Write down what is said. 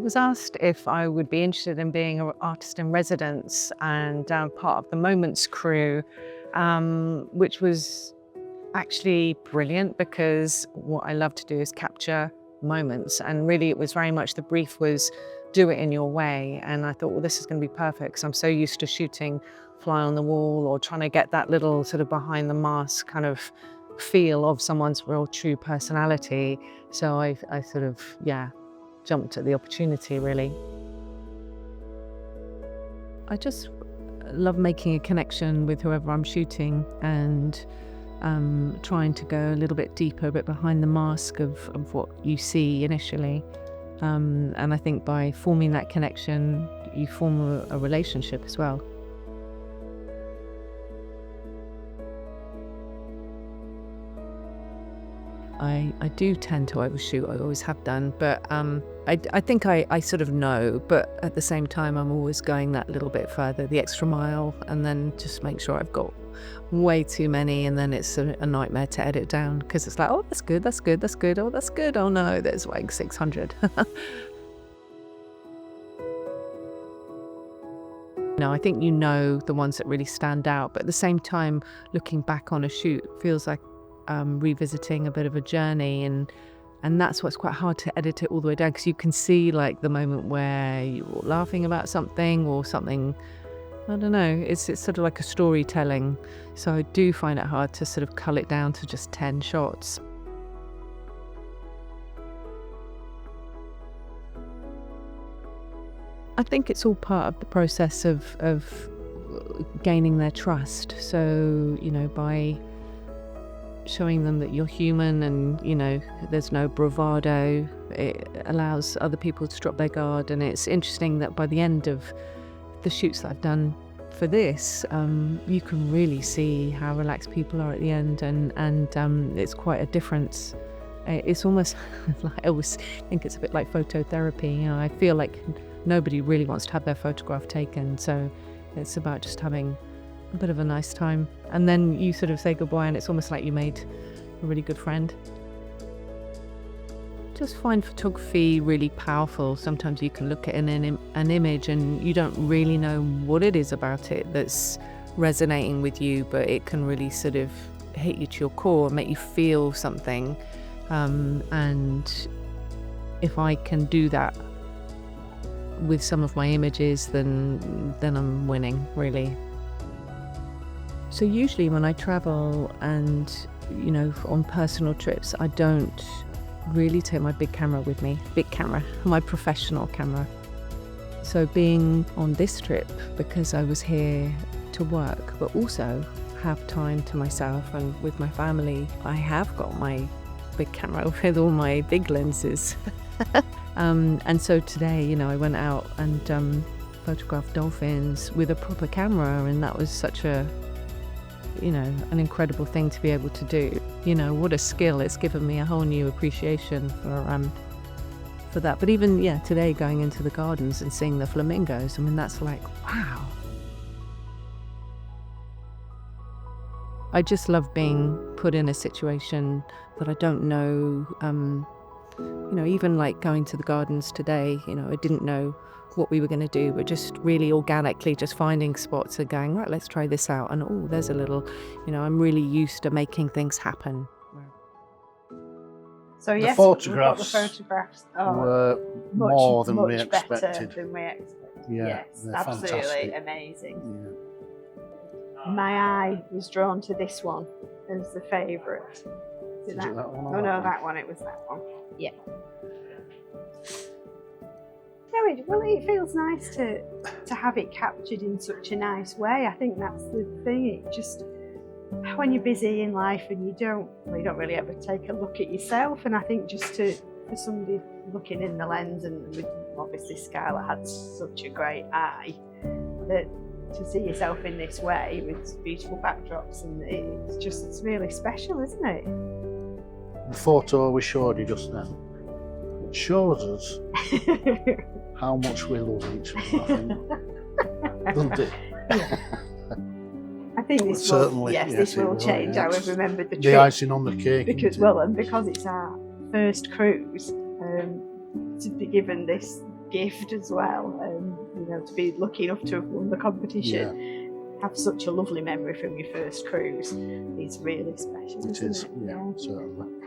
was asked if I would be interested in being an artist in residence and part of the Moments crew, which was actually brilliant because what I love to do is capture moments, and really it was very much the brief was do it in your way, and I thought, well, this is going to be perfect because I'm so used to shooting fly on the wall or trying to get that little sort of behind the mask kind of feel of someone's real true personality. So I sort of, jumped at the opportunity, really. I just love making a connection with whoever I'm shooting and trying to go a little bit deeper, a bit behind the mask of what you see initially. And I think by forming that connection, you form a relationship as well. I do tend to overshoot, I always have done, but I think I sort of know, but at the same time I'm always going that little bit further, the extra mile, and then just make sure I've got way too many, and then it's a nightmare to edit down because it's like, oh, that's good, that's good, that's good, oh, that's good, oh no, there's like 600. No, I think you know the ones that really stand out, but at the same time, looking back on a shoot feels like revisiting a bit of a journey, and that's what's quite hard to edit it all the way down, because you can see like the moment where you're laughing about something or something, I don't know, it's sort of like a storytelling, so I do find it hard to sort of cull it down to just 10 shots. I think it's all part of the process of gaining their trust, so by showing them that you're human and there's no bravado, it allows other people to drop their guard. And it's interesting that by the end of the shoots that I've done for this, you can really see how relaxed people are at the end, and it's quite a difference. It's almost like, I always think it's a bit like phototherapy. I feel like nobody really wants to have their photograph taken, so it's about just having a bit of a nice time, and then you sort of say goodbye, and it's almost like you made a really good friend. Just find photography really powerful. Sometimes you can look at an image and you don't really know what it is about it that's resonating with you, but it can really sort of hit you to your core and make you feel something, and if I can do that with some of my images, then I'm winning, really. So usually when I travel and, on personal trips, I don't really take my big camera with me. My professional camera. So being on this trip, because I was here to work, but also have time to myself and with my family, I have got my big camera with all my big lenses. And so today, I went out and photographed dolphins with a proper camera, and that was such an incredible thing to be able to do. What a skill. It's given me a whole new appreciation for that. But even, today going into the gardens and seeing the flamingos, that's like, wow. I just love being put in a situation that I don't know. Even like going to the gardens today, I didn't know what we were going to do, but just really organically just finding spots and going, right, let's try this out, and oh, there's a little, I'm really used to making things happen. So yes, the photographs were more than we better expected. than we expected. Yeah, yes, they're absolutely fantastic. Amazing. Yeah. My eye was drawn to this one as the favourite. Is it that one? Oh no, that one. It was that one. Yeah. Well, it feels nice to have it captured in such a nice way. I think that's the thing. It just, when you're busy in life and you don't really ever take a look at yourself, and I think just for somebody looking in the lens, and obviously Scarlet had such a great eye, that to see yourself in this way with beautiful backdrops, and it's really special, isn't it? The photo we showed you just now shows us how much we love each other, I think. Doesn't it? Yeah. I think this certainly, this will change how we've remembered the trip. The icing on the cake. Because it's our first cruise, to be given this gift as well. You know, to be lucky enough to have won the competition, have such a lovely memory from your first cruise is really special. It is, yeah, certainly.